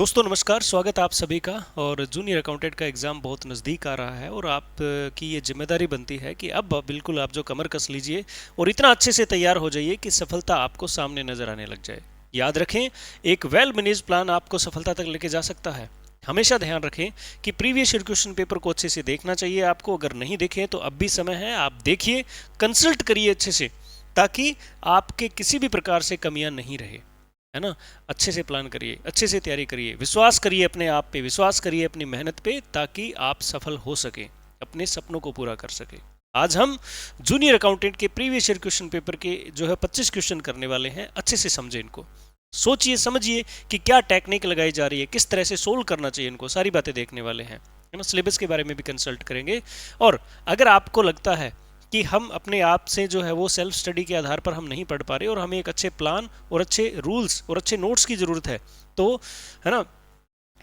दोस्तों नमस्कार, स्वागत है आप सभी का। और जूनियर अकाउंटेंट का एग्ज़ाम बहुत नज़दीक आ रहा है और आप की ये जिम्मेदारी बनती है कि अब बिल्कुल आप जो कमर कस लीजिए और इतना अच्छे से तैयार हो जाइए कि सफलता आपको सामने नज़र आने लग जाए। याद रखें, एक वेल मैनेज प्लान आपको सफलता तक लेके जा सकता है। हमेशा ध्यान रखें कि प्रीवियस ईयर क्वेश्चन पेपर को अच्छे से देखना चाहिए आपको। अगर नहीं देखें तो अब भी समय है, आप देखिए, कंसल्ट करिए अच्छे से, ताकि आपके किसी भी प्रकार से कमियां नहीं रहे, है ना। अच्छे से प्लान करिए, अच्छे से तैयारी करिए, विश्वास करिए अपने आप पे, विश्वास करिए अपनी मेहनत पे, ताकि आप सफल हो सके, अपने सपनों को पूरा कर सके। आज हम जूनियर अकाउंटेंट के प्रीवियस ईयर क्वेश्चन पेपर के जो है 25 क्वेश्चन करने वाले हैं। अच्छे से समझे इनको, सोचिए समझिए कि क्या टेक्निक लगाई जा रही है, किस तरह से सोल्व करना चाहिए इनको, सारी बातें देखने वाले हैं, है ना। सिलेबस के बारे में भी कंसल्ट करेंगे। और अगर आपको लगता है कि हम अपने आप से जो है वो सेल्फ स्टडी के आधार पर हम नहीं पढ़ पा रहे और हमें एक अच्छे प्लान और अच्छे रूल्स और अच्छे नोट्स की ज़रूरत है, तो है ना,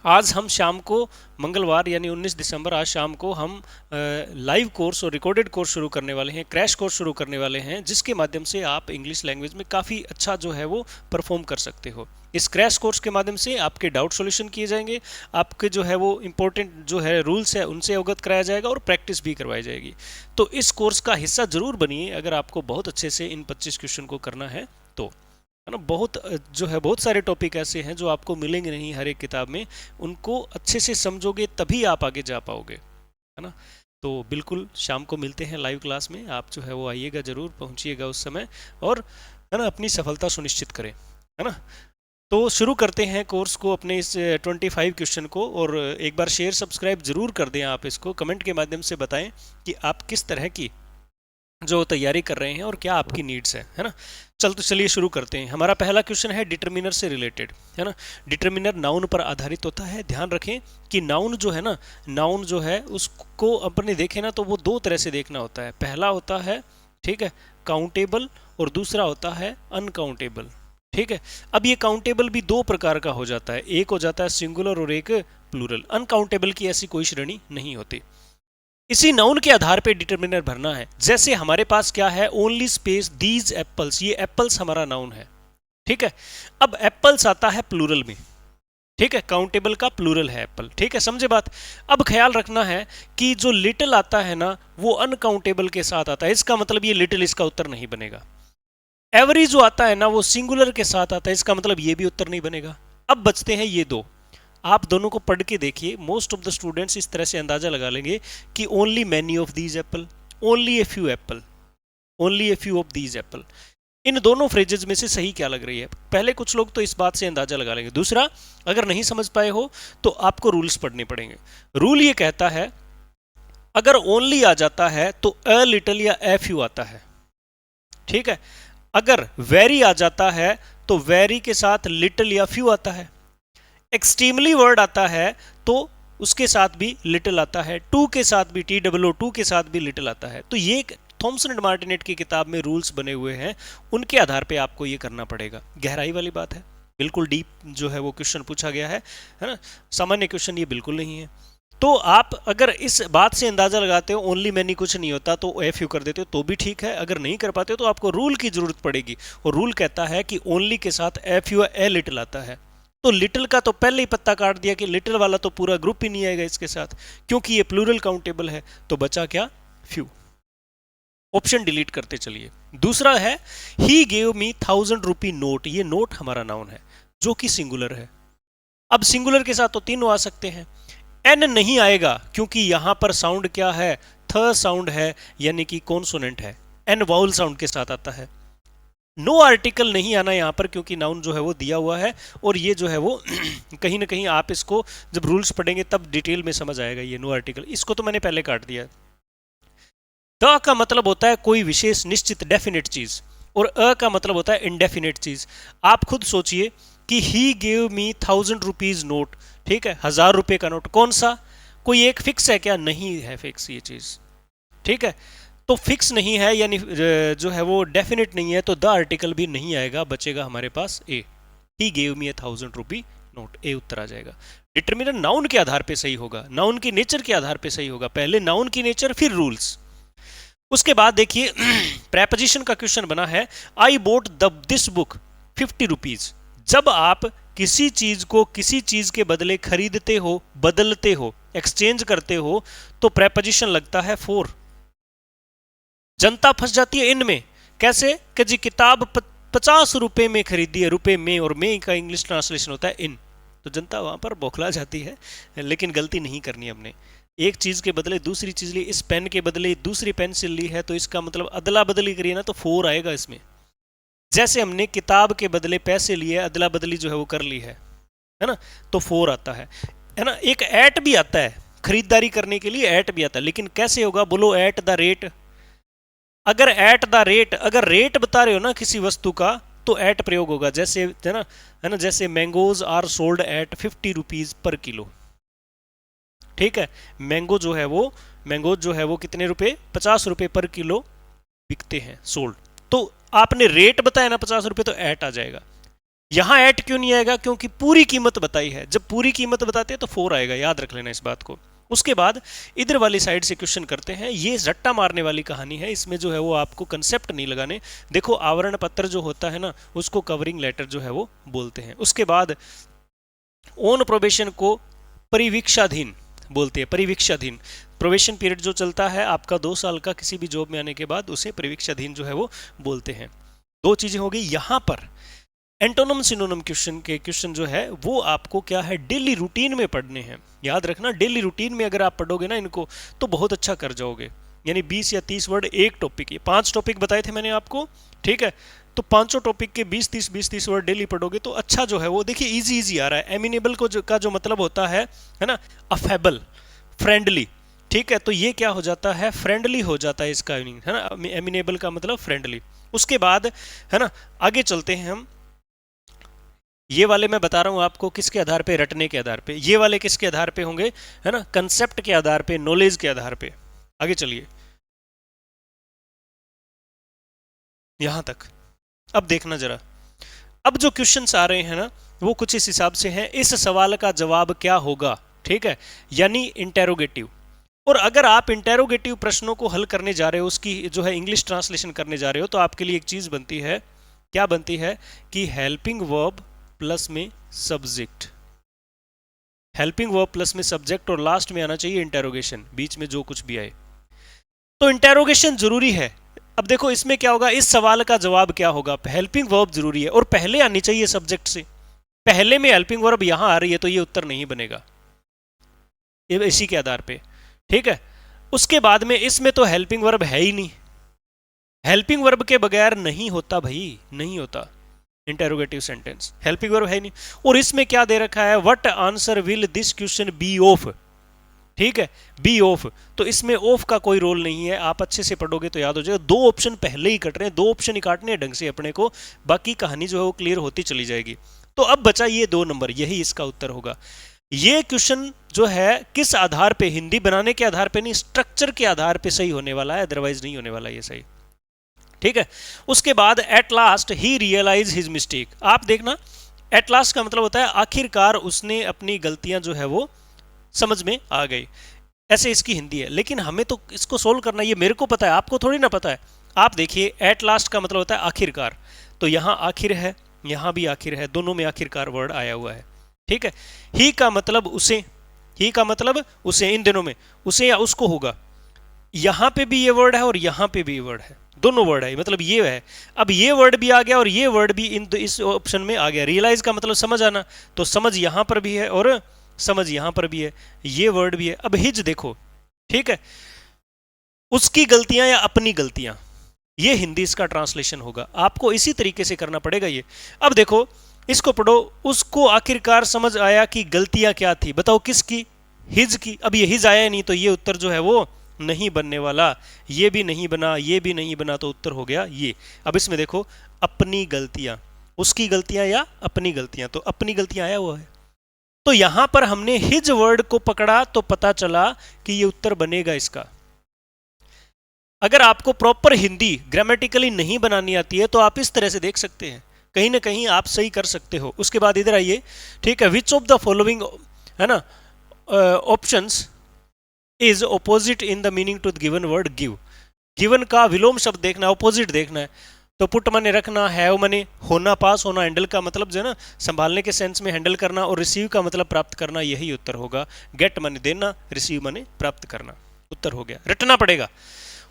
आज हम शाम को, मंगलवार यानी 19 दिसंबर, आज शाम को हम लाइव कोर्स और रिकॉर्डेड कोर्स शुरू करने वाले हैं, क्रैश कोर्स शुरू करने वाले हैं, जिसके माध्यम से आप इंग्लिश लैंग्वेज में काफ़ी अच्छा जो है वो परफॉर्म कर सकते हो। इस क्रैश कोर्स के माध्यम से आपके डाउट सॉल्यूशन किए जाएंगे, आपके जो है वो इंपॉर्टेंट जो है रूल्स है उनसे अवगत कराया जाएगा और प्रैक्टिस भी करवाई जाएगी। तो इस कोर्स का हिस्सा जरूर बनिए अगर आपको बहुत अच्छे से इन 25 क्वेश्चन को करना है तो, है ना। बहुत जो है बहुत सारे टॉपिक ऐसे हैं जो आपको मिलेंगे नहीं हर एक किताब में, उनको अच्छे से समझोगे तभी आप आगे जा पाओगे, है ना। तो बिल्कुल शाम को मिलते हैं लाइव क्लास में, आप जो है वो आइएगा, जरूर पहुंचिएगा उस समय, और है ना अपनी सफलता सुनिश्चित करें, है ना। तो शुरू करते हैं कोर्स को, अपने इस 25 क्वेश्चन को। और एक बार शेयर सब्सक्राइब जरूर कर दें आप इसको, कमेंट के माध्यम से बताएं कि आप किस तरह की जो तैयारी कर रहे हैं और क्या आपकी नीड्स है ना। तो चलिए शुरू करते हैं। हमारा पहला क्वेश्चन है डिटर्मिनर से रिलेटेड, है ना। डिटर्मिनर नाउन पर आधारित होता है। ध्यान रखें कि नाउन जो है ना, नाउन जो है उसको अपने देखें ना तो वो दो तरह से देखना होता है। पहला होता है, ठीक है, काउंटेबल, और दूसरा होता है अनकाउंटेबल, ठीक है। अब ये काउंटेबल भी दो प्रकार का हो जाता है, एक हो जाता है सिंगुलर और एक प्लूरल। अनकाउंटेबल की ऐसी कोई श्रेणी नहीं होती। इसी नाउन के आधार पे डिटर्मिनर भरना है। जैसे हमारे पास क्या है, ओनली स्पेस दीज एप्पल्स, ये एप्पल्स हमारा नाउन है, ठीक है। अब एप्पल्स आता है प्लूरल में, ठीक है, काउंटेबल का प्लूरल है एप्पल, ठीक है, समझे बात। अब ख्याल रखना है कि जो लिटिल आता है ना वो अनकाउंटेबल के साथ आता है, इसका मतलब ये लिटिल इसका उत्तर नहीं बनेगा। एवरी जो आता है ना वो सिंगुलर के साथ आता है, इसका मतलब ये भी उत्तर नहीं बनेगा। अब बचते हैं ये दो, आप दोनों को पढ़ के देखिए। मोस्ट ऑफ द स्टूडेंट्स इस तरह से अंदाजा लगा लेंगे कि only many of these apple, only a few apple, only a few of these apple. इन दोनों फ्रेजेस में से सही क्या लग रही है? पहले कुछ लोग तो इस बात से अंदाजा लगा लेंगे। दूसरा, अगर नहीं समझ पाए हो तो आपको रूल्स पढ़ने पड़ेंगे। रूल ये कहता है, अगर ओनली आ जाता है तो अ लिटिल या ए फ्यू आता है, ठीक है। अगर वेरी आ जाता है तो वेरी के साथ लिटिल या फ्यू आता है। एक्सट्रीमली वर्ड आता है तो उसके साथ भी लिटिल आता है। टू के साथ भी, TOO के साथ भी लिटिल आता है। तो ये थॉमसन एंड मार्टिनेट की किताब में रूल्स बने हुए हैं, उनके आधार पे आपको ये करना पड़ेगा। गहराई वाली बात है, बिल्कुल डीप जो है वो क्वेश्चन पूछा गया है ना। सामान्य क्वेश्चन ये बिल्कुल नहीं है। तो आप अगर इस बात से अंदाजा लगाते हो ओनली मैनी कुछ नहीं होता तो एफ यू कर देते हो तो भी ठीक है। अगर नहीं कर पाते हो तो आपको रूल की जरूरत पड़ेगी, और रूल कहता है कि ओनली के साथ एफ यू ए लिटिल आता है। तो लिटिल का तो पहले ही पत्ता काट दिया कि लिटिल वाला तो पूरा ग्रुप ही नहीं आएगा इसके साथ, क्योंकि ये प्लूरल काउंटेबल है। तो बचा क्या? फ्यू। ऑप्शन डिलीट करते चलिए। दूसरा है, he gave me 1000 rupee note. ये नोट हमारा नाउन है जो कि सिंगुलर है। अब सिंगुलर के साथ तो तीनों आ सकते हैं। एन नहीं आएगा क्योंकि यहां पर साउंड क्या है? थ साउंड है, यानी कि कॉन्सोनेंट है। एन वाउल साउंड के साथ आता है। नो आर्टिकल नहीं आना यहां पर क्योंकि नाउन जो है वो दिया हुआ है, और ये जो है वो कहीं ना कहीं आप इसको जब रूल्स पढ़ेंगे तब डिटेल में समझ आएगा। ये नो आर्टिकल, इसको तो मैंने पहले काट दिया। द का मतलब होता है कोई विशेष निश्चित डेफिनेट चीज, और अ का मतलब होता है इनडेफिनेट चीज। आप खुद सोचिए कि he gave me 1000 rupees note, ठीक है, 1000 रुपए का नोट। कौन सा? कोई एक फिक्स है क्या? नहीं है फिक्स ये चीज, ठीक है। तो फिक्स नहीं है यानी जो है वो डेफिनेट नहीं है, तो द आर्टिकल भी नहीं आएगा, बचेगा हमारे पास ए। He gave me 1000 rupee note, ए उत्तर आ जाएगा। डिटर्मिनर नाउन के आधार पे सही होगा, नाउन की नेचर के आधार पे सही होगा। पहले नाउन की नेचर फिर रूल्स। उसके बाद देखिए प्रेपोजिशन का क्वेश्चन बना है, आई बोट दिस बुक 50 रुपीज। जब आप किसी चीज को किसी चीज के बदले खरीदते हो, बदलते हो, एक्सचेंज करते हो, तो प्रेपोजिशन लगता है फॉर। जनता फंस जाती है इनमें। कैसे कि जी किताब 50 रुपए में खरीदी है, रुपए में, और में का इंग्लिश ट्रांसलेशन होता है इन। तो जनता वहां पर बौखला जाती है, लेकिन गलती नहीं करनी हमने। एक चीज के बदले दूसरी चीज ली, इस पेन के बदले दूसरी पेंसिल ली है, तो इसका मतलब अदला बदली करिए ना तो फोर आएगा इसमें। जैसे हमने किताब के बदले पैसे लिए, अदला बदली जो है वो कर ली है ना, तो फोर आता है ना। एक एट भी आता है, खरीदारी करने के लिए एट भी आता है, लेकिन कैसे होगा बोलो, एट द रेट। अगर एट द रेट, अगर रेट बता रहे हो ना किसी वस्तु का, तो एट प्रयोग होगा। जैसे है ना, जैसे mangoes are sold at 50 rupees per kilo. ठीक है, मैंगो जो है वो, मैंगोज जो है वो कितने रुपए, 50 रुपए पर किलो बिकते हैं, सोल्ड। तो आपने रेट बताया ना 50 रुपए, तो एट आ जाएगा। यहां एट क्यों नहीं आएगा, क्योंकि पूरी कीमत बताई है। जब पूरी कीमत बताते हैं तो फोर आएगा, याद रख लेना इस बात को। उसके बाद इधर वाली साइड से क्वेश्चन करते हैं। ये रट्टा मारने वाली कहानी है, इसमें जो है वो आपको कंसेप्ट नहीं लगाने। देखो आवरण पत्र जो होता है ना, उसको कवरिंग लेटर जो है वो बोलते हैं। उसके बाद ऑन प्रोबेशन को परिवीक्षाधीन बोलते हैं। परिवीक्षाधीन, प्रोबेशन पीरियड जो चलता है आपका 2 साल का किसी भी जॉब में आने के बाद, उसे परिवीक्षाधीन जो है वो बोलते हैं। दो चीजें हो गई। यहां पर एंटोनम सिनोनम क्वेश्चन जो है वो आपको क्या है, डेली रूटीन में पढ़ने हैं। याद रखना, डेली रूटीन में अगर आप पढ़ोगे ना इनको, तो बहुत अच्छा कर जाओगे। यानी 20 या 30 वर्ड एक टॉपिक, ये 5 टॉपिक बताए थे मैंने आपको, ठीक है। तो पांचों टॉपिक के 20-30 वर्ड डेली पढ़ोगे तो अच्छा जो है वो, देखिए इजी इजी आ रहा है। एमिनेबल का जो मतलब होता है ना, अफेबल, फ्रेंडली, ठीक है। तो ये क्या हो जाता है, फ्रेंडली हो जाता है इसका मीनिंग, है ना। एमिनेबल का मतलब फ्रेंडली। उसके बाद है ना, आगे चलते हैं हम। ये वाले मैं बता रहा हूं आपको किसके आधार पे, रटने के आधार पे। ये वाले किसके आधार पे होंगे, है ना, कंसेप्ट के आधार पे, नॉलेज के आधार पे। आगे चलिए यहां तक। अब देखना जरा, अब जो क्वेश्चंस आ रहे हैं ना, वो कुछ इस हिसाब से हैं। इस सवाल का जवाब क्या होगा, ठीक है, यानी इंटेरोगेटिव। और अगर आप इंटेरोगेटिव प्रश्नों को हल करने जा रहे हो, उसकी जो है इंग्लिश ट्रांसलेशन करने जा रहे हो, तो आपके लिए एक चीज बनती है, क्या बनती है, कि हेल्पिंग वर्ब प्लस में सब्जेक्ट। हेल्पिंग वर्ब प्लस में सब्जेक्ट, और लास्ट में आना चाहिए इंटेरोगेशन, बीच में जो कुछ भी आए। तो इंटेरोगेशन जरूरी है। अब देखो इसमें क्या होगा, इस सवाल का जवाब क्या होगा, हेल्पिंग वर्ब जरूरी है, और पहले आनी चाहिए सब्जेक्ट से। पहले में हेल्पिंग वर्ब यहां आ रही है, तो ये उत्तर नहीं बनेगा, ये इसी के आधार पे, ठीक है। उसके बाद में इसमें तो हेल्पिंग वर्ब है ही नहीं, हेल्पिंग वर्ब के बगैर नहीं होता भाई, नहीं होता इंटेरोगेटिव सेंटेंस, हेल्पिंग वर्ब है नहीं। और इसमें क्या दे रखा है, what answer will this question be of, ठीक है, बी ऑफ। तो इसमें ऑफ का कोई रोल नहीं है, आप अच्छे से पढ़ोगे तो याद हो जाएगा। दो ऑप्शन पहले ही कट रहे हैं, दो ऑप्शन ही काटने हैं ढंग से अपने को, बाकी कहानी जो है वो क्लियर होती चली जाएगी। तो अब बचा ये 2 नंबर, यही इसका उत्तर होगा। ये क्वेश्चन जो है किस आधार पे, हिंदी बनाने के आधार पे नहीं, स्ट्रक्चर के आधार पे सही होने वाला है, अदरवाइज नहीं होने वाला ये सही, ठीक है। उसके बाद एट लास्ट ही रियलाइज हिज मिस्टेक। आप देखना, एट लास्ट का मतलब होता है आखिरकार उसने अपनी गलतियां जो है वो समझ में आ गई, ऐसे इसकी हिंदी है। लेकिन हमें तो इसको सोल्व करना, ये मेरे को पता है, आपको थोड़ी ना पता है। आप देखिए, एट लास्ट का मतलब होता है आखिरकार, तो यहां आखिर है, यहां भी आखिर है, दोनों में आखिरकार वर्ड आया हुआ है, ठीक है। ही का मतलब उसे, ही का मतलब उसे, इन दिनों में उसे या उसको होगा। यहां पे भी ये वर्ड है और यहां पे भी ये वर्ड है, दोनों वर्ड है, मतलब ये है। अब ये वर्ड भी आ गया और ये वर्ड भी इस ऑप्शन में आ गया। रियलाइज का मतलब समझ आना, तो समझ यहां पर भी है और समझ यहां पर भी है, ये वर्ड भी है। अब हिज देखो, ठीक है, उसकी गलतियां या अपनी गलतियां, ये हिंदी इसका ट्रांसलेशन होगा। आपको इसी तरीके से करना पड़ेगा ये। अब देखो इसको पढ़ो, उसको आखिरकार समझ आया कि गलतियां क्या थी, बताओ किसकी, हिज की। अब ये हिज आया नहीं, तो ये उत्तर जो है वो नहीं बनने वाला, ये भी नहीं बना, ये भी नहीं बना, तो उत्तर हो गया ये। अब इसमें देखो, अपनी गलतियां, उसकी गलतियां या अपनी गलतियां, तो अपनी गलतियां आया हुआ है। तो यहां पर हमने हिज वर्ड को पकड़ा, तो पता चला कि ये उत्तर बनेगा इसका। अगर आपको प्रॉपर हिंदी ग्रामेटिकली नहीं बनानी आती है, तो आप इस तरह से देख सकते हैं, कहीं ना कहीं आप सही कर सकते हो। उसके बाद इधर आइए, ठीक है, विच ऑफ द फॉलोइंग, है ना, options is opposite in the meaning to the given word give. Given का विलोम शब्द देखना है, ऑपोजिट देखना है। तो पुट माने रखना, हैव माने होना, पास होना, हैंडल का मतलब जो है ना संभालने के सेंस में हैंडल करना, और रिसीव का मतलब प्राप्त करना, यही उत्तर होगा। गेट माने देना, रिसीव माने प्राप्त करना, उत्तर हो गया, रटना पड़ेगा।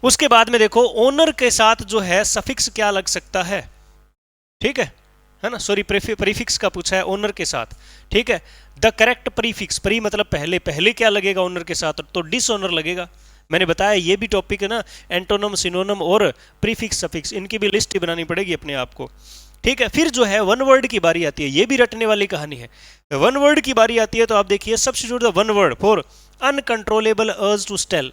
उसके बाद में देखो ओनर के साथ जो है सफिक्स क्या लग सकता है, ठीक है ना, सॉरी प्रीफिक्स का पूछा है ओनर के साथ, ठीक है। द करेक्ट प्रीफिक्स, प्री मतलब पहले, पहले क्या लगेगा ओनर के साथ, तो डिसऑनर लगेगा। मैंने बताया ये भी टॉपिक है ना, एंटोनम, सिनोनम और प्रीफिक्स सफिक्स, इनकी भी लिस्ट बनानी पड़ेगी अपने आप को, ठीक है। फिर जो है वन वर्ड की बारी आती है, ये भी रटने वाली कहानी है। वन वर्ड की बारी आती है तो आप देखिए, substitute the one word for uncontrollable urge to stale,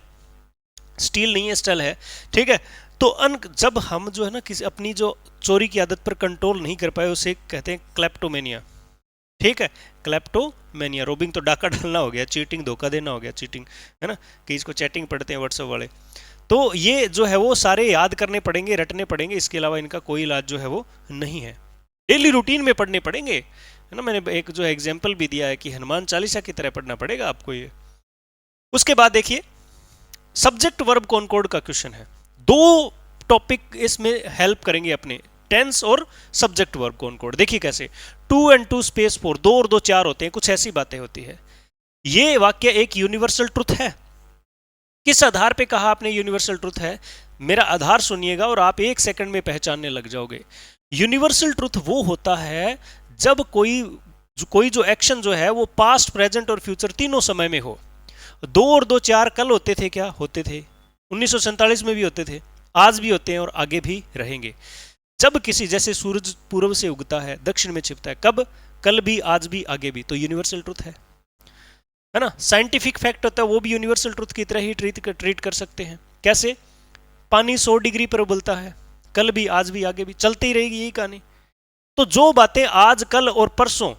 steel नहीं है स्टेल है, ठीक है। तो जब हम जो है ना किसी अपनी जो चोरी की आदत पर कंट्रोल नहीं कर पाए, उसे कहते हैं क्लेप्टोमेनिया, ठीक है। क्लेप्टोमेनिया, रोबिंग तो डाका डालना हो गया, चीटिंग धोखा देना हो गया, चीटिंग है ना, कि इसको चैटिंग पढ़ते हैं व्हाट्सएप वाले। तो ये जो है वो सारे याद करने पड़ेंगे, रटने पड़ेंगे, इसके अलावा इनका कोई इलाज जो है वो नहीं है। डेली रूटीन में पढ़ने पड़ेंगे, है ना। मैंने एक जो एग्जाम्पल भी दिया है कि हनुमान चालीसा की तरह पढ़ना पड़ेगा आपको ये। उसके बाद देखिए सब्जेक्ट वर्ब कॉनकॉर्ड का क्वेश्चन है, दो टॉपिक इसमें हेल्प करेंगे अपने, टेंस और सब्जेक्ट वर्ब कॉनकॉर्ड। देखिए कैसे, 2 and 2 स्पेस 4, 2 और 2 4 होते हैं, कुछ ऐसी बातें होती है। ये वाक्य एक यूनिवर्सल ट्रुथ है। किस आधार पे कहा आपने यूनिवर्सल ट्रुथ है, मेरा आधार सुनिएगा और आप 1 सेकंड में पहचानने लग जाओगे। यूनिवर्सल ट्रुथ वो होता है जब कोई जो एक्शन जो है वो पास्ट, प्रेजेंट और फ्यूचर तीनों समय में हो। 2 और 2 4 कल होते थे, क्या होते थे, 1947 में भी होते थे, आज भी होते हैं और आगे भी रहेंगे। जब किसी, जैसे सूरज पूर्व से उगता है दक्षिण में छिपता है, कब, कल भी, आज भी, आगे भी, तो यूनिवर्सल ट्रुथ है ना। साइंटिफिक फैक्ट होता है, वो भी यूनिवर्सल ट्रुथ की तरह ही ट्रीट कर सकते हैं। कैसे, पानी 100 डिग्री पर उबलता है, कल भी, आज भी, आगे भी, चलती ही रहेगी यही कहानी। तो जो बातें आज, कल और परसों,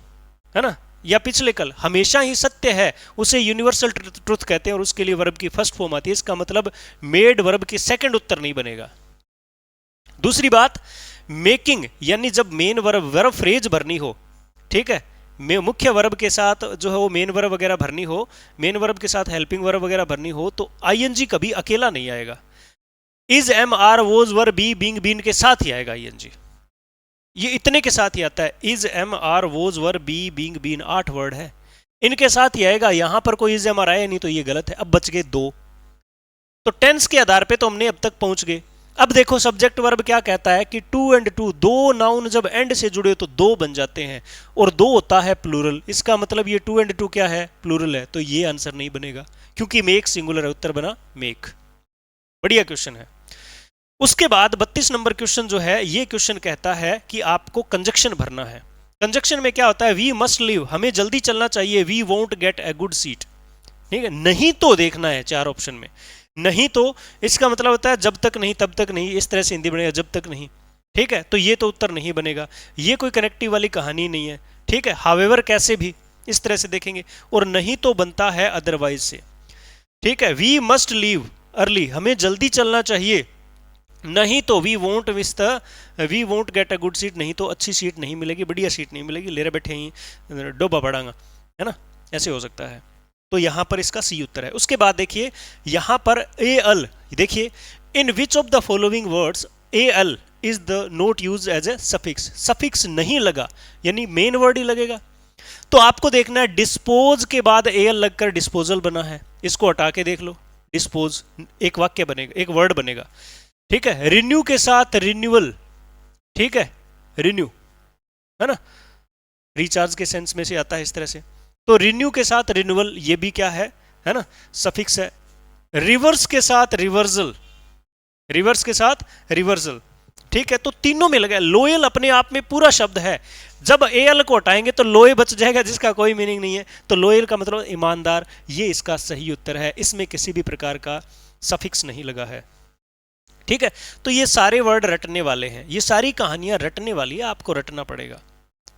है ना, या पिछले कल हमेशा ही सत्य है, उसे यूनिवर्सल ट्रुथ कहते हैं, और उसके लिए वर्ब की फर्स्ट फॉर्म आती है। इसका मतलब मेड वर्ब की सेकंड उत्तर नहीं बनेगा। दूसरी बात, मेकिंग, यानी जब मेन वर्ब फ्रेज भरनी हो, ठीक है, मुख्य वर्ब के साथ जो है वो मेन वर्ब वगैरह भरनी हो, मेन वर्ब के साथ हेल्पिंग वर्ब वगैरह भरनी हो, तो आईएनजी कभी अकेला नहीं आएगा। Is, am, are, was, were, be, being, been के साथ ही आएगा आईएनजी, ये इतने के साथ ही आता है। Is, am, are, was, were, be, being, been, 8 word है, इनके साथ ही आएगा। यहां पर कोई इज, एम, आर आया नहीं तो ये गलत है। अब बच गए 2, तो टेंस के आधार पे तो हमने अब तक पहुंच गए। अब देखो सब्जेक्ट वर्ब क्या कहता है कि 2 and 2, 2 नाउन जब एंड से जुड़े तो 2 बन जाते हैं, और 2 होता है प्लूरल। इसका मतलब ये 2 and 2 क्या है, प्लूरल है, तो ये आंसर नहीं बनेगा, क्योंकि मेक सिंगुलर है, उत्तर बना मेक। बढ़िया क्वेश्चन है। उसके बाद 32 नंबर क्वेश्चन जो है, ये क्वेश्चन कहता है कि आपको कंजक्शन भरना है। कंजक्शन में क्या होता है, वी मस्ट लीव, हमें जल्दी चलना चाहिए, we won't get a good seat, ठीक है। नहीं तो देखना है 4 ऑप्शन में, नहीं तो इसका मतलब होता है जब तक नहीं, तब तक नहीं, इस तरह से हिंदी बनेगा, जब तक नहीं, ठीक है। तो ये तो उत्तर नहीं बनेगा, ये कोई कनेक्टिव वाली कहानी नहीं है, ठीक है। हावेवर कैसे भी इस तरह से देखेंगे, और नहीं तो बनता है अदरवाइज से, ठीक है। वी मस्ट लीव अर्ली, हमें जल्दी चलना चाहिए, नहीं तो we won't get a good seat, नहीं तो अच्छी सीट नहीं मिलेगी, बढ़िया सीट नहीं मिलेगी, लेरे बैठे ही डोबा पड़ांगा, है ना, ऐसे हो सकता है। तो यहां पर इसका सी उत्तर है। उसके बाद देखिए यहां पर ए अल, देखिए in which of the following words a al is the not use as a suffix, suffix नहीं लगा, यानी मेन वर्ड ही लगेगा। तो आपको देखना है डिस्पोज के बाद ए अल लगकर डिस्पोजल बना है, इसको हटा के देख लो, डिस्पोज एक वाक्य बनेगा, एक वर्ड बनेगा, ठीक है। रिन्यू के साथ रिन्यूअल, ठीक है, रिन्यू, है ना, रिचार्ज के सेंस में से आता है इस तरह से। तो रिन्यू के साथ रिन्यूअल, ये भी क्या है ना, सफिक्स है। रिवर्स के साथ रिवर्सल, रिवर्स के साथ रिवर्सल, ठीक है। तो तीनों में लगा। लोयल अपने आप में पूरा शब्द है, जब एल को हटाएंगे तो लोए बच जाएगा, जिसका कोई मीनिंग नहीं है। तो लोयल का मतलब ईमानदार, ये इसका सही उत्तर है, इसमें किसी भी प्रकार का सफिक्स नहीं लगा है, ठीक है। तो ये सारे वर्ड रटने वाले हैं, ये सारी कहानियां रटने वाली है, आपको रटना पड़ेगा,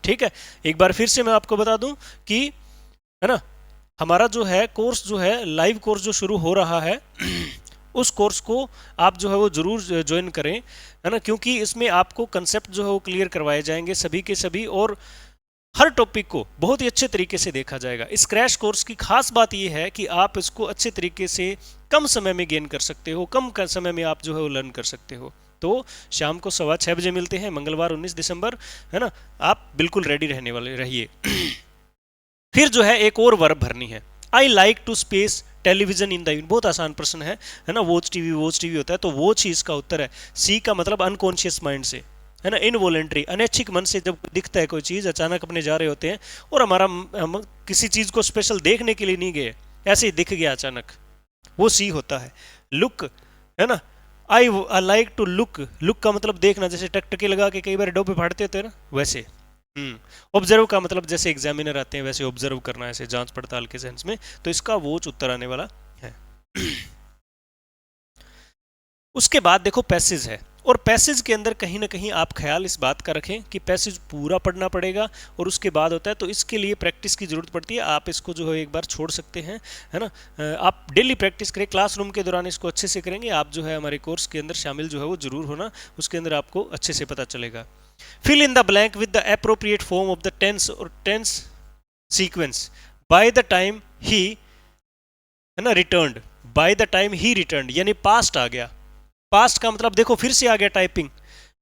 ठीक है। एक बार फिर से मैं आपको बता दूं कि, है ना, हमारा जो है कोर्स जो है लाइव कोर्स जो शुरू हो रहा है उस कोर्स को आप जो है वो जरूर ज्वाइन करें, है ना, क्योंकि इसमें आपको कंसेप्ट जो है वो क्लियर करवाए जाएंगे सभी के सभी, और हर टॉपिक को बहुत ही अच्छे तरीके से देखा जाएगा। इस क्रैश कोर्स की खास बात यह है कि आप इसको अच्छे तरीके से कम समय में गेन कर सकते हो, कम समय में आप जो है वो लर्न कर सकते हो, तो शाम को 6:15 मिलते हैं, मंगलवार 19 दिसंबर, है ना। आप बिल्कुल रेडी रहने वाले रहिए। फिर जो है एक और वर्ब भरनी है, I like to spend television in the evening. बहुत आसान प्रश्न है ना। वॉच टीवी होता है, तो वॉच ही इसका उत्तर है। सी का मतलब अनकॉन्शियस माइंड से, है ना। इनवॉलेंट्री, अनैच्छिक मन से जब दिखता है कोई चीज, अचानक अपने जा रहे होते हैं और हम किसी चीज को स्पेशल देखने के लिए नहीं गए, ऐसे ही दिख गया अचानक, वो सी होता है। लुक, है ना, I like to look, look का मतलब देखना, जैसे टकटकी लगा के कई बार डब्बे फाड़ते होते हैं ना, वैसे। ऑब्जर्व का मतलब जैसे एग्जामिनर आते हैं वैसे ऑब्जर्व करना, ऐसे जांच पड़ताल के सेंस में, तो इसका वोच उत्तर आने वाला है। उसके बाद देखो पैसेज है, और पैसेज के अंदर कहीं ना कहीं आप ख्याल इस बात का रखें कि पैसेज पूरा पढ़ना पड़ेगा, और उसके बाद होता है, तो इसके लिए प्रैक्टिस की जरूरत पड़ती है। आप इसको जो है एक बार छोड़ सकते हैं, है ना। आप डेली प्रैक्टिस करें, क्लासरूम के दौरान इसको अच्छे से करेंगे, आप जो है हमारे कोर्स के अंदर शामिल जो है वो जरूर होना, उसके अंदर आपको अच्छे से पता चलेगा। Fill in the blank with the appropriate form of the tense और tense sequence by the time he, है ना, returned. By the time he returned यानी पास्ट आ गया। पास्ट का मतलब देखो फिर से आ गया टाइपिंग,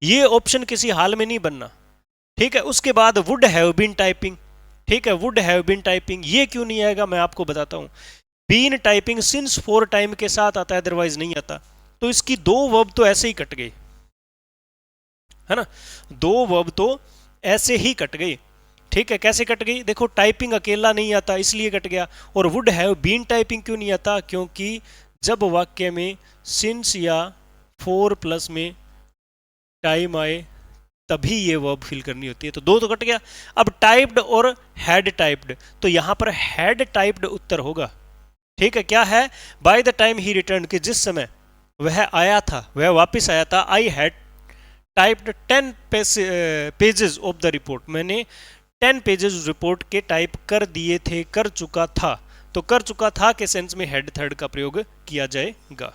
ये ऑप्शन किसी हाल में नहीं बनना, ठीक है। उसके बाद वुड हैव बीन टाइपिंग, ठीक है, वुड हैव बीन टाइपिंग, ये क्यों नहीं आएगा मैं आपको बताता हूं। Been typing since for time के साथ आता है, अदरवाइज नहीं आता, तो इसकी दो वर्ब तो ऐसे ही कट गई, है ना। दो वर्ब तो ऐसे ही कट गई, ठीक है। कैसे कट गई, देखो टाइपिंग अकेला नहीं आता इसलिए कट गया, और वुड हैव बीन टाइपिंग क्यों नहीं आता, क्योंकि जब वाक्य में सिंस या फोर प्लस में टाइम आए तभी ये वर्ब फिल करनी होती है, तो दो तो कट गया। अब टाइप्ड और हैड टाइप्ड, तो यहां पर हैड टाइप्ड उत्तर होगा, ठीक है। क्या है, bye the time he return, कि जिस समय वह आया था, वह वापस आया था, I had typed 10 pages of the report, मैंने 10 पेजेस रिपोर्ट के टाइप कर दिए थे, कर चुका था, तो कर चुका था के सेंस में हेड थर्ड का प्रयोग किया जाएगा।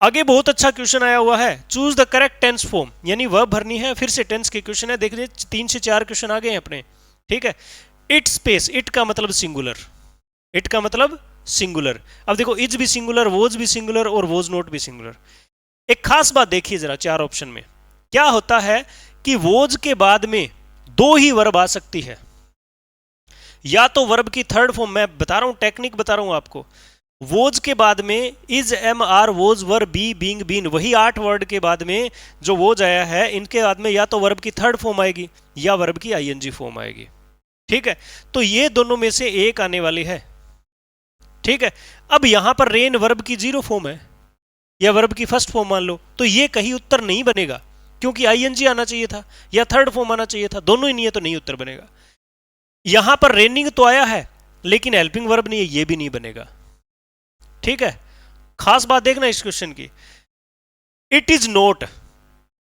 आगे बहुत अच्छा क्वेश्चन आया हुआ है, choose the correct tense form, यानी वर्ब भरनी है। फिर से टेंस के क्वेश्चन है, देखिए 3 से 4 क्वेश्चन आ गए हैं अपने, ठीक है। इट स्पेस, इट का मतलब सिंगुलर, इट का मतलब सिंगुलर। अब देखो इज भी सिंगुलर, वोज भी सिंगुलर और वोज नॉट भी सिंगुलर। एक खास बात देखिए जरा, 4 ऑप्शन में क्या होता है कि वोज के बाद में दो ही वर्ब आ सकती है, या तो वर्ब की थर्ड फॉर्म, मैं बता रहा हूं टेक्निक बता रहा हूं आपको, वोज के बाद में is, am, are, was, were, be, being, been, वही 8 वर्ड के बाद में जो वोज आया है, इनके बाद में या तो वर्ब की थर्ड फॉर्म आएगी या वर्ब की आईएनजी फॉर्म आएगी, ठीक है। तो ये दोनों में से एक आने वाली है, ठीक है। अब यहां पर रेन वर्ब की 0 फॉर्म है या वर्ब की फर्स्ट फॉर्म मान लो, तो ये कहीं उत्तर नहीं बनेगा, क्योंकि आईएनजी आना चाहिए था या थर्ड फॉर्म आना चाहिए था, दोनों ही नहीं है तो नहीं उत्तर बनेगा। यहां पर रेनिंग तो आया है लेकिन हेल्पिंग वर्ब नहीं है, ये भी नहीं बनेगा, ठीक है। खास बात देखना इस क्वेश्चन की, it is note,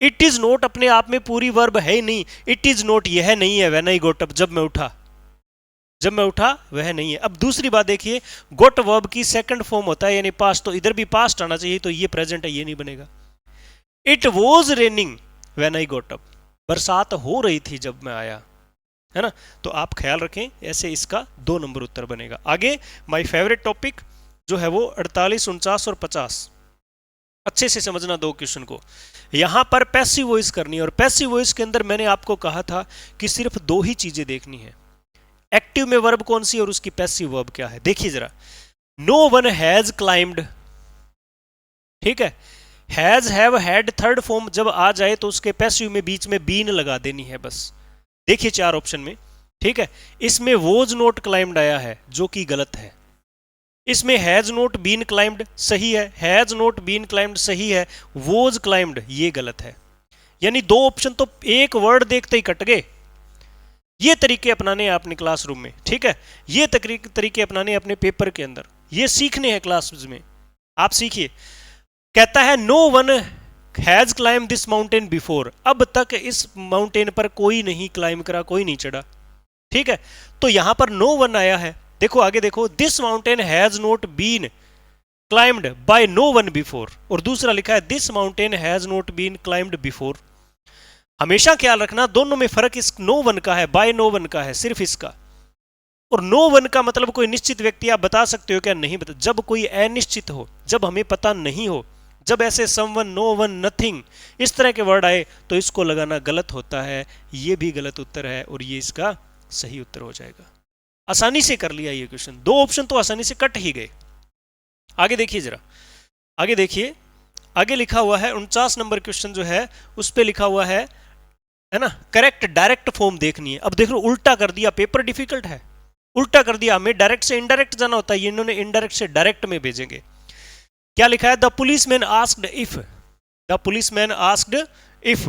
it is note अपने आप में पूरी वर्ब है ही नहीं, इट इज नोट यह नहीं है, व्हेन आई गोट अप, जब मैं उठा, जब मैं उठा वह नहीं है। अब दूसरी बात देखिए, गोट वर्ब की सेकंड फॉर्म होता है यानी पास्ट, तो इधर भी पास्ट आना चाहिए, तो ये प्रेजेंट है, ये नहीं बनेगा। It was raining when I goat up, बरसात हो रही थी जब मैं आया, है ना। तो आप ख्याल रखें, ऐसे इसका 2 नंबर उत्तर बनेगा। आगे माय फेवरेट टॉपिक जो है वो 48, 49 और 50, अच्छे से समझना 2 क्वेश्चन को। यहां पर पैसिव वॉइस करनी है, और पैसिव वॉइस के अंदर मैंने आपको कहा था कि सिर्फ 2 ही चीजें देखनी है, एक्टिव में वर्ब कौन सी और उसकी पैसिव वर्ब क्या है। देखिए जरा, नो वन हैज क्लाइम्ड, ठीक है। Has, have, had third form जब आ जाए तो उसके पैसिव में बीच में बीन लगा देनी है बस। देखिए 4 ऑप्शन में, ठीक है। इसमें वोज नोट क्लाइम्ड आया है जो कि गलत है, इसमें हैज नोट बीन क्लाइम्ड सही है, हैज नोट बीन क्लाइम्ड सही है, वोज क्लाइम्ड ये गलत है। यानी 2 ऑप्शन तो एक वर्ड देखते ही कट गए। ये तरीके अपनाने हैं अपने क्लासरूम में, ठीक है। ये तरीके अपनाने हैं अपने पेपर के अंदर, ये सीखने हैं क्लास में, आप सीखिए। कहता है no one has climb this mountain before, अब तक इस माउंटेन पर कोई नहीं क्लाइम करा, कोई नहीं चढ़ा, ठीक है। तो यहां पर नो वन आया है, देखो आगे देखो, this mountain has not been climbed by no one before, और दूसरा लिखा है this mountain has not been climbed before. हमेशा ख्याल रखना दोनों में फर्क इस नो वन का है, बाय नो वन का है, सिर्फ इसका। और नो वन का मतलब कोई निश्चित व्यक्ति आप बता सकते हो क्या, नहीं बता। जब कोई अनिश्चित हो, जब हमें पता नहीं हो, जब ऐसे समवन, नो वन, नथिंग इस तरह के वर्ड आए तो इसको लगाना गलत होता है, ये भी गलत उत्तर है और ये इसका सही उत्तर हो जाएगा। आसानी से कर लिया ये क्वेश्चन, 2 ऑप्शन तो आसानी से कट ही गए। आगे देखिए जरा, आगे देखिए, आगे लिखा हुआ है 49 नंबर क्वेश्चन जो है उस पे लिखा हुआ है ना, करेक्ट डायरेक्ट फॉर्म देखनी है। अब देख लो उल्टा कर दिया, पेपर डिफिकल्ट है, उल्टा कर दिया, हमें डायरेक्ट से इनडायरेक्ट जाना होता है, ये इन्होंने इनडायरेक्ट से डायरेक्ट में भेजेंगे। क्या लिखा है, the policeman asked if, the policeman asked if,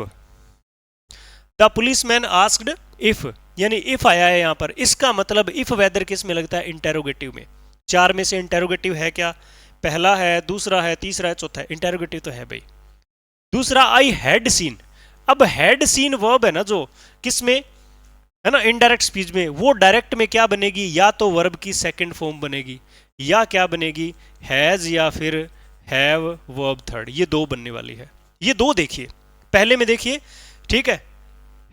the policeman asked if, यानी इफ आया है यहां पर, इसका मतलब इफ वेदर किस में लगता है, इंटेरोगेटिव में। 4 में से इंटेरोगेटिव है क्या, पहला है, दूसरा है, तीसरा है, चौथा है, इंटेरोगेटिव तो है भाई। दूसरा आई हैड सीन, अब हैड सीन वर्ब है ना जो किस में है ना, इनडायरेक्ट स्पीच में, वो डायरेक्ट में क्या बनेगी, या तो वर्ब की सेकंड फॉर्म बनेगी या क्या बनेगी, हैज या फिर हैव वर्ब थर्ड, ये 2 बनने वाली है। ये 2 देखिए, पहले में देखिए, ठीक है,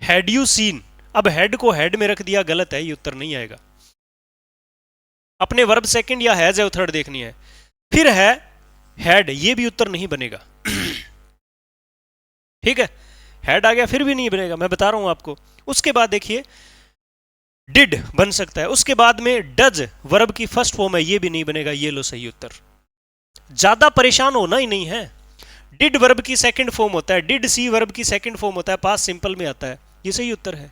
हैड यू सीन, अब हैड को हैड में रख दिया, गलत है, ये उत्तर नहीं आएगा। अपने वर्ब सेकंड या हैज है थर्ड देखनी है। फिर है हैड, ये भी उत्तर नहीं बनेगा। ठीक है, हैड आ गया फिर भी नहीं बनेगा, मैं बता रहा हूं आपको। उसके बाद देखिए डिड बन सकता है, उसके बाद में डज वर्ब की फर्स्ट फॉर्म है, ये भी नहीं बनेगा, ये लो सही उत्तर। ज्यादा परेशान होना ही नहीं है। डिड वर्ब की सेकंड फॉर्म होता है, डिड सी वर्ब की सेकंड फॉर्म होता है, पास्ट सिंपल में आता है, ये सही उत्तर है,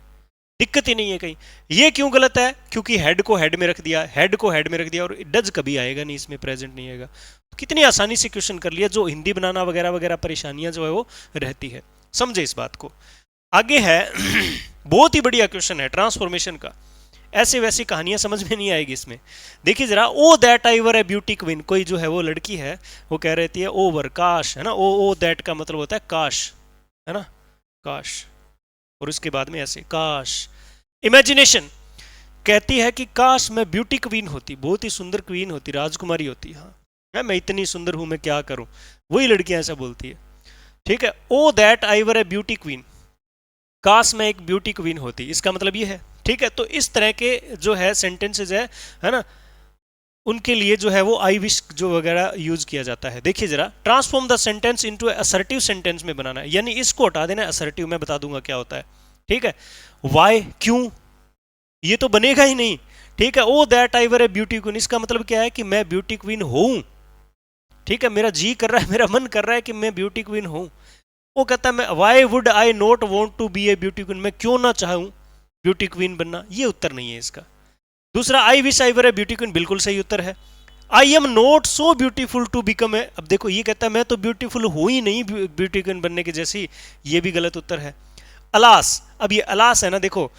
दिक्कत ही नहीं है कहीं। ये क्यों गलत है, क्योंकि हेड को हेड में रख दिया, हेड को हेड में रख दिया, और डज कभी आएगा नहीं इसमें, प्रेजेंट नहीं आएगा। तो कितनी आसानी से क्वेश्चन कर लिया, जो हिंदी बनाना वगैरह वगैरह परेशानियां जो है वो रहती है, समझे इस बात को। आगे है बहुत ही बढ़िया क्वेश्चन है ट्रांसफॉर्मेशन का, ऐसे वैसी कहानियां समझ में नहीं आएगी इसमें। देखिए जरा, O that I were a beauty queen, कोई जो है वो लड़की है वो कह रहती है ओवर काश, है ना, ओ दैट का मतलब होता है काश, है ना, काश, और उसके बाद में ऐसे काश। इमेजिनेशन कहती है कि काश मैं ब्यूटी क्वीन होती, बहुत ही सुंदर क्वीन होती, राजकुमारी होती, हाँ मैं इतनी सुंदर हूं, मैं क्या करूं, वही लड़कियां ऐसा बोलती है। ठीक है, O that I were a beauty queen, काश मैं एक ब्यूटी क्वीन होती, इसका मतलब ये है। ठीक है, तो इस तरह के जो है सेंटेंसेज है ना, उनके लिए जो है वो आई विश जो वगैरह यूज किया जाता है। देखिए जरा, transform the sentence into assertive sentence में बनाना है, यानी इसको हटा देना, असर्टिव में बता दूंगा क्या होता है। ठीक है, वाई क्यों, ये तो बनेगा ही नहीं। ठीक है, O that I were a beauty queen, इसका मतलब क्या है कि मैं ब्यूटी क्वीन हूं। ठीक है, मेरा जी कर रहा है, मेरा मन कर रहा है कि मैं ब्यूटी क्वीन हूं। वो कहता है मैं why would I not want to be a beauty queen, मैं क्यों ना चाहूं ब्यूटी क्वीन बनना, ये उत्तर नहीं है इसका। दूसरा, I wish I were a beauty queen, बिल्कुल सही उत्तर है। I am not so beautiful to become a, अब देखो ये कहता है मैं तो ब्यूटीफुल हूं ही नहीं ब्यूटी क्वीन बनने के जैसी, ये भी गलत उत्तर है। अलास, अब ये अलास है ना, देखो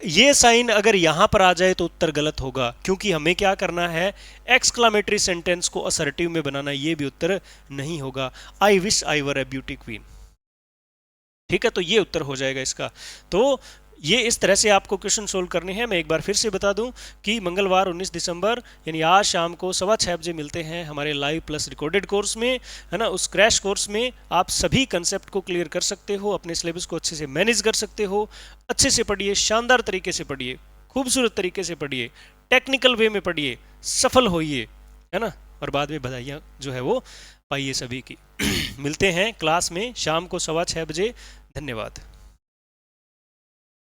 ये साइन अगर यहां पर आ जाए तो उत्तर गलत होगा, क्योंकि हमें क्या करना है, एक्सक्लामेटरी सेंटेंस को असर्टिव में बनाना, ये भी उत्तर नहीं होगा। आई wish I were a beauty queen, ठीक है, तो ये उत्तर हो जाएगा इसका। तो ये इस तरह से आपको क्वेश्चन सोल्व करने हैं। मैं एक बार फिर से बता दूं कि मंगलवार 19 दिसंबर यानी आज शाम को 6:15 बजे मिलते हैं हमारे लाइव प्लस रिकॉर्डेड कोर्स में, है ना। उस क्रैश कोर्स में आप सभी कंसेप्ट को क्लियर कर सकते हो, अपने सिलेबस को अच्छे से मैनेज कर सकते हो। अच्छे से पढ़िए, शानदार तरीके से पढ़िए, खूबसूरत तरीके से पढ़िए, टेक्निकल वे में पढ़िए, सफल होइए, है ना, और बाद में बधाइयाँ जो है वो पाइए सभी की। मिलते हैं क्लास में शाम को 6:15 बजे। धन्यवाद।